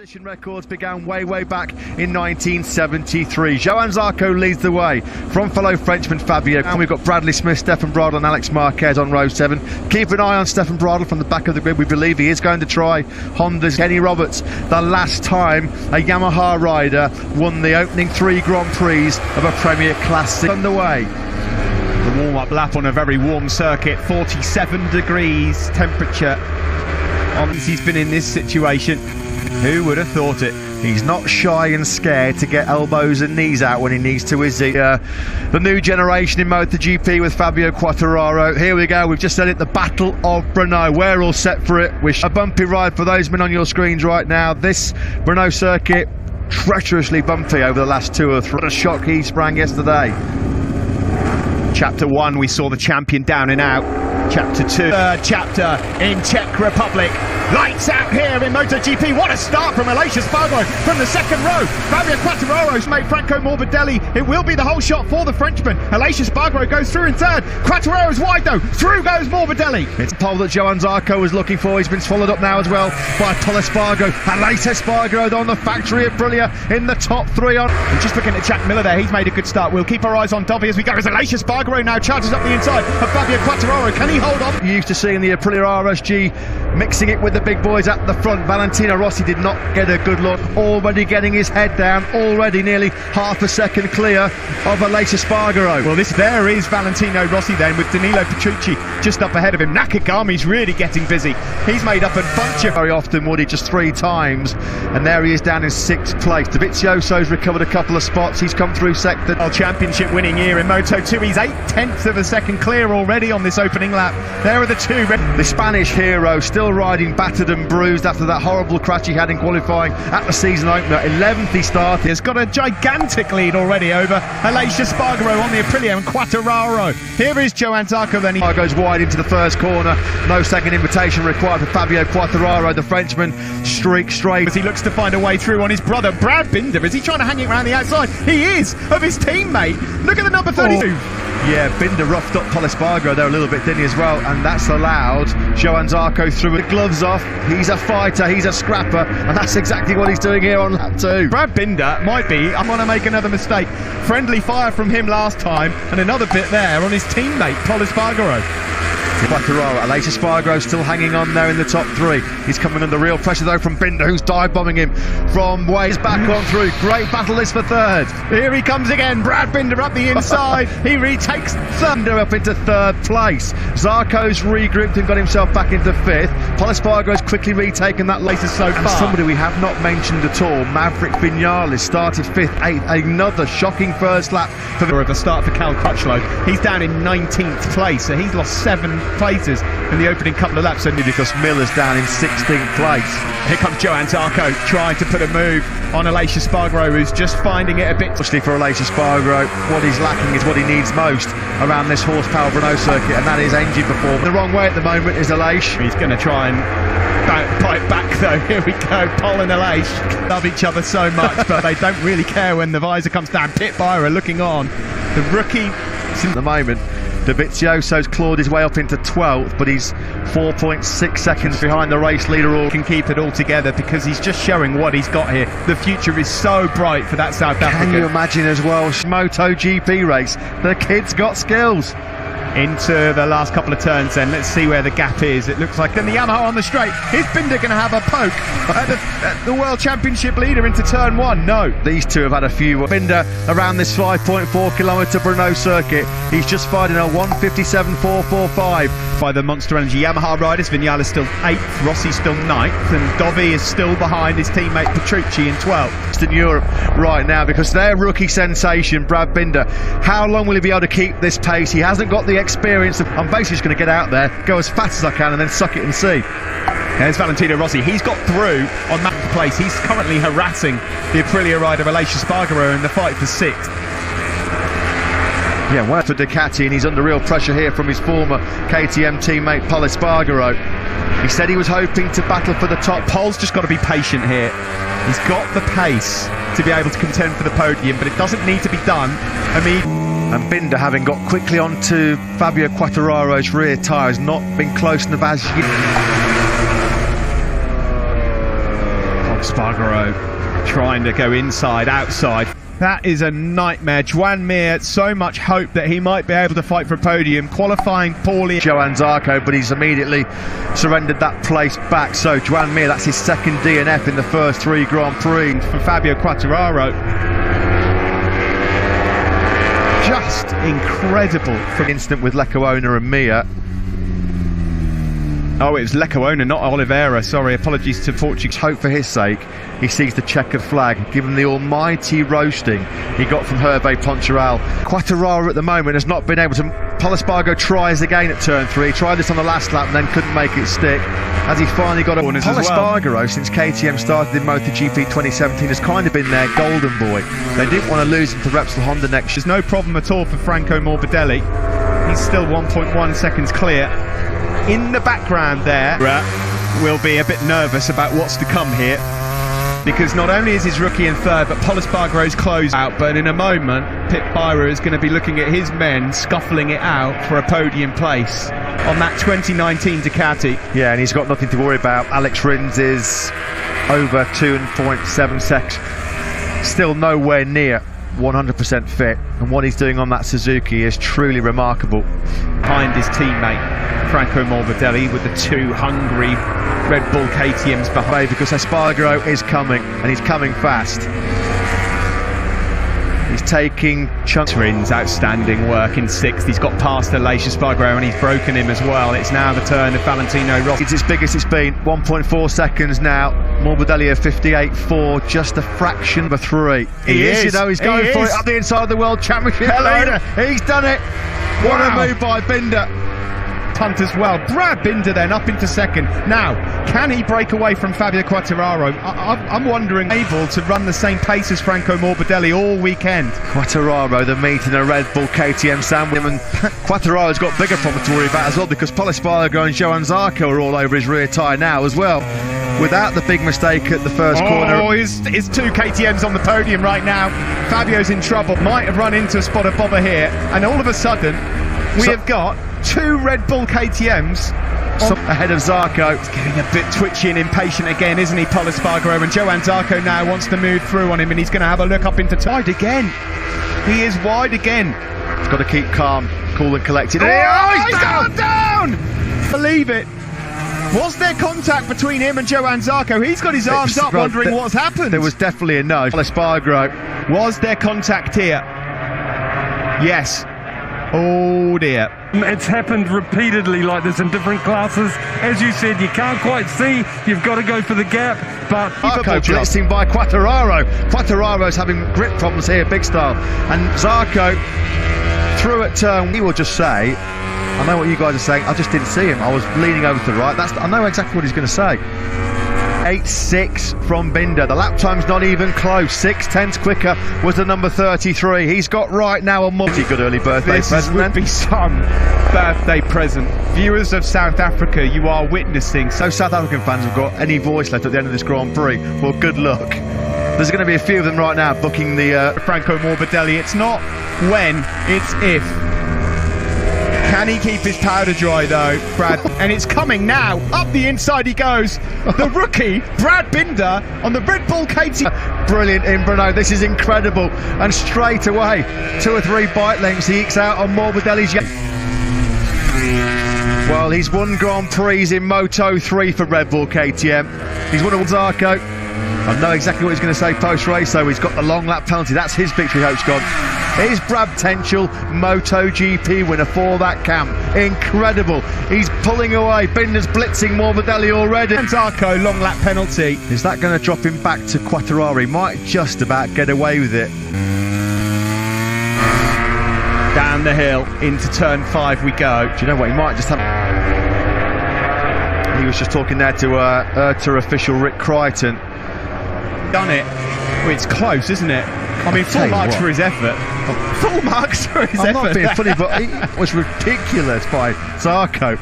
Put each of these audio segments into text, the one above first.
Position records began way back in 1973. Johann Zarco leads the way from fellow Frenchman Fabio. And we've got Bradley Smith, Stefan Bradl and Alex Marquez on row 7. Keep an eye on Stefan Bradl from the back of the grid. We believe he is going to try Honda's Kenny Roberts. The last time a Yamaha rider won the opening 3 Grand Prix of a Premier Classic. Underway. The warm-up lap on a very warm circuit, 47 degrees temperature. He's been in this situation. Who would have thought it? He's not shy and scared to get elbows and knees out when he needs to, is he? The new generation in MotoGP with Fabio Quartararo. Here we go, we've just said it, the Battle of Brno. We're all set for it. Wish a bumpy ride for those men on your screens right now. This Brno circuit, treacherously bumpy over the last 2 or 3. What a shock he sprang yesterday. Chapter 1, we saw the champion down and out. Chapter 2, third chapter in Czech Republic. Lights out here in MotoGP. What a start from Aleix Espargaro from the second row. Fabio Quartararo's mate Franco Morbidelli. It will be the whole shot for the Frenchman. Aleix Espargaro goes through in third. Quartararo's wide though. Through goes Morbidelli. It's a pole that Johann Zarco was looking for. He's been swallowed up now as well by Pol Espargaro. Aleix Espargaro on the factory at Aprilia in the top 3 on. And just looking at Jack Miller there, he's made a good start. We'll keep our eyes on Dobby as we go. As Aleix Espargaro now charges up the inside of Fabio Quartararo. Can he hold on? Used to seeing the Aprilia RSG mixing it with the big boys at the front. Valentino Rossi did not get a good look. Already getting his head down. Already nearly half a second clear of Aleix Espargaro. Well, there is Valentino Rossi then with Danilo Petrucci just up ahead of him. Nakagami's really getting busy. He's made up a bunch of... Very often, Woody, just 3 times. And there he is down in 6th place. Dovizioso's recovered a couple of spots. He's come through sector. World Championship winning year in Moto2. He's 8/10 of a second clear already on this opening lap. There are the 2. The Spanish hero still riding battered and bruised after that horrible crash he had in qualifying at the season opener. 11th he started. He's got a gigantic lead already over Aleix Espargaro on the Aprilia and Quartararo. Here is Johann Zarco then. He goes wide into the first corner. No second invitation required for Fabio Quartararo. The Frenchman streaks straight as he looks to find a way through on his brother Brad Binder. Is he trying to hang it around the outside? He is, of his teammate. Look at the number 32. Yeah, Binder roughed up Pol Espargaro there a little bit, didn't he, as well? And that's allowed Johann Zarco through with the gloves off. He's a fighter, he's a scrapper, and that's exactly what he's doing here on lap 2. Brad Binder might be, I'm going to make another mistake. Friendly fire from him last time, and another bit there on his teammate, Pol Espargaro. Quartararo, Aleix Espargaro still hanging on there in the top 3. He's coming under real pressure though from Binder, who's dive bombing him from ways back on through. Great battle this for 3rd. Here he comes again, Brad Binder up the inside. He retakes Thunder up into 3rd place. Zarco's regrouped and got himself back into 5th. Pol Espargaro's quickly retaken that later so far. Somebody we have not mentioned at all, Maverick Vinales, started 5th, 8th. Another shocking first lap for the start for Cal Crutchlow. He's down in 19th place, so he's lost 7 places in the opening couple of laps, only because Miller's down in 16th place. Here comes Johann Zarco trying to put a move on Aleix Espargaro, who's just finding it a bit. Especially for Aleix Espargaro, what he's lacking is what he needs most around this horsepower Brno circuit, and that is engine performance. The wrong way at the moment is Aleix. He's going to try and bite back though. Here we go. Pol and Aleix love each other so much, but they don't really care when the visor comes down. Pit Byra looking on. The rookie at the moment. Dovizioso's clawed his way up into 12th, but he's 4.6 seconds behind the race leader. All can keep it all together because he's just showing what he's got here. The future is so bright for that South African. Can you imagine as well, MotoGP race? The kid's got skills. Into the last couple of turns then, let's see where the gap is. It looks like then the Yamaha on the straight. Is Binder going to have a poke at the World Championship leader into turn 1? No. These two have had a few. Binder around this 5.4 kilometre Brno circuit. He's just fighting a 1:57.445. By the Monster Energy Yamaha riders, Vinales still 8th, Rossi still 9th, and Dovi is still behind his teammate Petrucci in 12th. In Europe right now because their rookie sensation, Brad Binder, how long will he be able to keep this pace? He hasn't got the experience. I'm basically just going to get out there, go as fast as I can and then suck it and see. There's Valentino Rossi. He's got through on that place. He's currently harassing the Aprilia rider Aleix Espargaro in the fight for 6th. Yeah, well, for Ducati, and he's under real pressure here from his former KTM teammate Pol Espargaro. He said he was hoping to battle for the top. Pol's just got to be patient here. He's got the pace to be able to contend for the podium, but it doesn't need to be done. And Binder, having got quickly onto Fabio Quartararo's rear tyre, has not been close enough as Spargaro trying to go inside, outside. That is a nightmare. Joan Mir, so much hope that he might be able to fight for a podium, qualifying poorly. Johan Zarco, but he's immediately surrendered that place back. So Joan Mir, that's his second DNF in the first 3 Grand Prix. For Fabio Quartararo. Just incredible. From incident with Lecuona and Mir. Oh, it was Lecuona, not Oliveira. Sorry, apologies to Portuguese. Hope for his sake, he sees the checkered flag, given the almighty roasting he got from Hervé Poncharal. Quartararo at the moment has not been able to. Pol Espargaro tries again at turn 3, tried this on the last lap and then couldn't make it stick. As he finally got a Pol Espargaro, since KTM started in MotoGP 2017, has kind of been their golden boy. They didn't want to lose him to Repsol Honda next year. There's no problem at all for Franco Morbidelli. He's still 1.1 seconds clear. In the background there, will be a bit nervous about what's to come here, because not only is his rookie in third, but Pol Espargaro's closed out. But in a moment, Pit Byra is going to be looking at his men scuffling it out for a podium place on that 2019 Ducati. Yeah, and he's got nothing to worry about. Alex Rins is over 2.7 seconds, still nowhere near 100% fit, and what he's doing on that Suzuki is truly remarkable. Behind his teammate Franco Morbidelli with the 2 hungry Red Bull KTMs behind, because Espargaro is coming, and he's coming fast. He's taking chunks. Rins, outstanding work in 6th. He's got past Aleix Espargaro and he's broken him as well. It's now the turn of Valentino Rossi. It's as big as it's been, 1.4 seconds now. Morbidelli at 58.4, just a fraction of a 3. He is, you know, he's going for it up the inside of the World Championship. He's done it. What a move by Binder. Punt as well. Brad Binder then up into 2nd. Now, can he break away from Fabio Quartararo? I'm wondering, able to run the same pace as Franco Morbidelli all weekend. Quartararo, the meat in a Red Bull KTM sandwich, and Quartararo's got bigger problems to worry about as well, because Pol Espargaro and Johan Zarco are all over his rear tyre now as well. Without the big mistake at the first corner. Oh, his 2 KTMs on the podium right now. Fabio's in trouble. Might have run into a spot of bother here, and all of a sudden we have got 2 Red Bull KTMs ahead of Zarco. He's getting a bit twitchy and impatient again, isn't he, Pol Espargaro? And Johan Zarco now wants to move through on him, and he's going to have a look up into wide again. He is wide again. He's got to keep calm, cool and collected. Oh, he's gone down! Believe it. Was there contact between him and Johan Zarco? He's got his arms up, wondering what's happened. There was definitely a no. Pol Espargaro. Was there contact here? Yes. Oh dear. It's happened repeatedly like this in different classes. As you said, you can't quite see. You've got to go for the gap. But Zarco blitzing by Quartararo. Quartararo's having grip problems here, big style. And Zarco through at turn. He will just say, I know what you guys are saying. I just didn't see him. I was leaning over to the right. I know exactly what he's going to say. 8.6 from Binder. The lap time's not even close. 6/10 quicker was the number 33. He's got right now a multi-good early birthday present. This would be some birthday present. Viewers of South Africa, you are witnessing. So South African fans have got any voice left at the end of this Grand Prix, well, good luck. There's going to be a few of them right now booking the Franco Morbidelli. It's not when, it's if. Can he keep his powder dry though, Brad? And it's coming now. Up the inside he goes. The rookie, Brad Binder, on the Red Bull KTM. Brilliant in Brno. This is incredible. And straight away, 2 or 3 bike lengths he ekes out on Morbidelli's. Well, he's won Grand Prix in Moto3 for Red Bull KTM. He's won a Zarco. I know exactly what he's going to say post-race, though. He's got the long lap penalty. That's his victory hopes gone. Here's Brad Tenchel, MotoGP winner for that camp. Incredible. He's pulling away. Binder's blitzing Morbidelli already. And Zarco, long lap penalty. Is that going to drop him back to Quartararo? He might just about get away with it. Down the hill into turn 5 we go. Do you know what? He might just have... He was just talking there to IRTA official Rick Crichton. Done it. Well, it's close, isn't it? I mean, full marks for his effort. Full marks for his effort. I'm not being funny, but it was ridiculous by Zarco.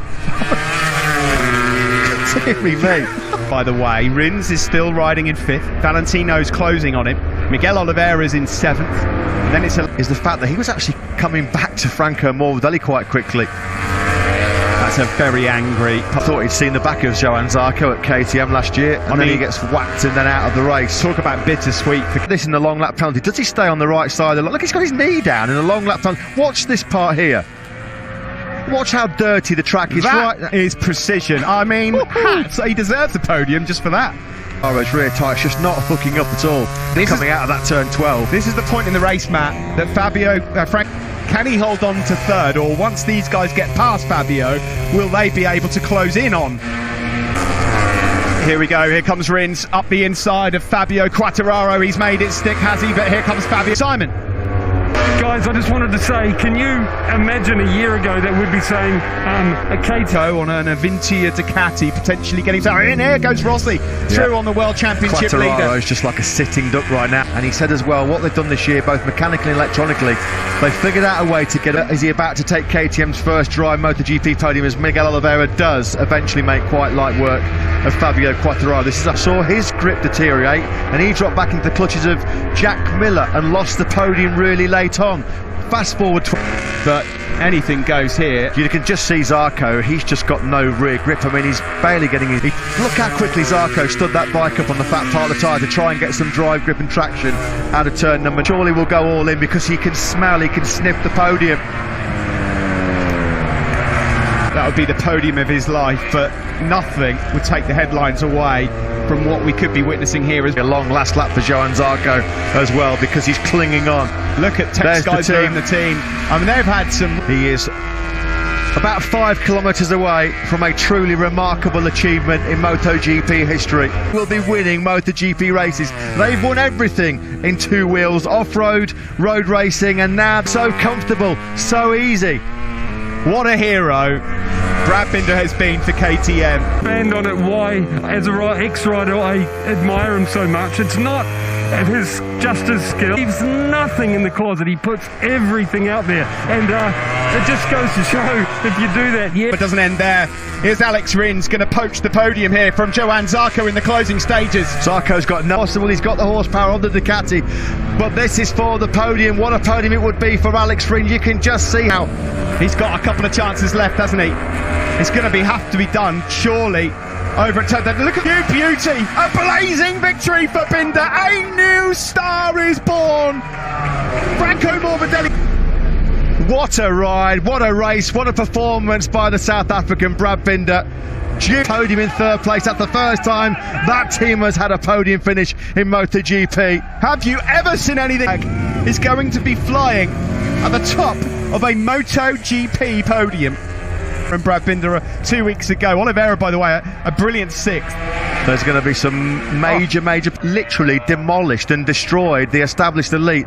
Deary me. By the way, Rins is still riding in 5th. Valentino's closing on him. Miguel Oliveira's in 7th. And then is the fact that he was actually coming back to Franco Morbidelli quite quickly. That's a very angry. I thought he'd seen the back of Johan Zarco at KTM last year, and then he gets whacked and then out of the race. Talk about bittersweet. This in the long lap penalty. Does he stay on the right side of the line? Look, he's got his knee down in the long lap penalty. Watch this part here. Watch how dirty the track is. That is precision. I mean, hats. He deserves the podium just for that. It's rear tyre's just not hooking up at all. Coming out of that turn 12. This is the point in the race, Matt, that Fabio, Frank, can he hold on to third, or once these guys get past Fabio, will they be able to close in on? Here we go, here comes Rins up the inside of Fabio Quartararo. He's made it stick, has he? But here comes Fabio. Simon. Guys, I just wanted to say, can you imagine a year ago that we'd be saying a Ceko on an Avintia Ducati potentially getting started? In here goes Rossi through on the World Championship leader. Is just like a sitting duck right now. And he said as well, what they've done this year, both mechanically and electronically, they figured out a way to get it. Is he about to take KTM's first dry MotoGP podium as Miguel Oliveira does eventually make quite light work of Fabio Quartararo? I saw his grip deteriorate and he dropped back into the clutches of Jack Miller and lost the podium really late on. Fast forward, but anything goes here. You can just see Zarco, he's just got no rear grip. I mean, he's barely getting his... Look how quickly Zarco stood that bike up on the fat part of the tyre to try and get some drive grip and traction out of turn number. Surely will go all in because he can smell, he can sniff the podium. That would be the podium of his life, but nothing would take the headlines away from what we could be witnessing here. As a long last lap for Johan Zarco as well, because he's clinging on. Look at Tex guys doing the team. I mean, they've had some... He is about 5 kilometres away from a truly remarkable achievement in MotoGP history. We'll be winning MotoGP races. They've won everything in two wheels, off-road, road racing, and now so comfortable, so easy. What a hero Brad Binder has been for KTM. Band on it, why, as a ex-rider, I admire him so much. It's not his just his skill. He leaves nothing in the closet. He puts everything out there. And it just goes to show, if you do that, yeah. But it doesn't end there. Here's Alex Rins going to poach the podium here from Johan Zarco in the closing stages. Zarco's got no possible. He's got the horsepower on the Ducati. But this is for the podium. What a podium it would be for Alex Rins. You can just see how... He's got a couple of chances left, hasn't he? It's going to have to be done, surely. Over at turn. Look at you, beauty! A blazing victory for Binder. A new star is born. Franco Morbidelli. What a ride! What a race! What a performance by the South African Brad Binder. Podium in third place. That's the first time that team has had a podium finish in MotoGP. Have you ever seen anything? Is going to be flying at the top of a MotoGP podium from Brad Binder 2 weeks ago. Oliveira, by the way, a brilliant 6th. There's going to be some major, literally demolished and destroyed the established elite.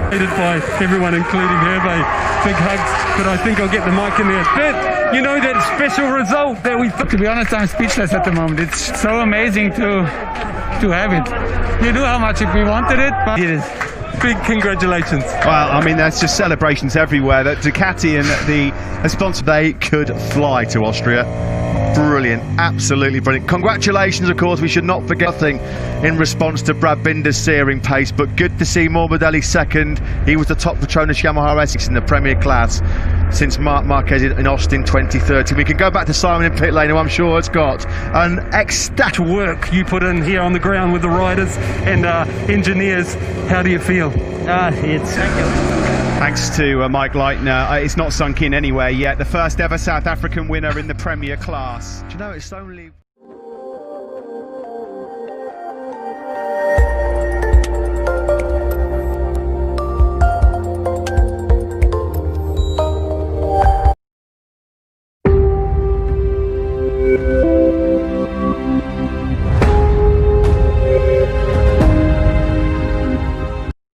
By everyone, including Hervé. Big hugs, but I think I'll get the mic in there. But you know that special result that we... To be honest, I'm speechless at the moment. It's so amazing to have it. You knew how much we wanted it, but it is. Big congratulations. Well, I mean, there's just celebrations everywhere. That Ducati and the sponsor, they could fly to Austria. Brilliant, absolutely brilliant. Congratulations, of course, we should not forget nothing in response to Brad Binder's searing pace, but good to see Morbidelli second. He was the top Petronas Yamaha Essex in the Premier class since Marc Marquez in Austin 2013. We can go back to Simon in pit lane, who I'm sure has got an ecstatic work you put in here on the ground with the riders and engineers. How do you feel? Thanks to Mike Leitner. It's not sunk in anywhere yet. The first ever South African winner in the Premier class. Do you know, it's only...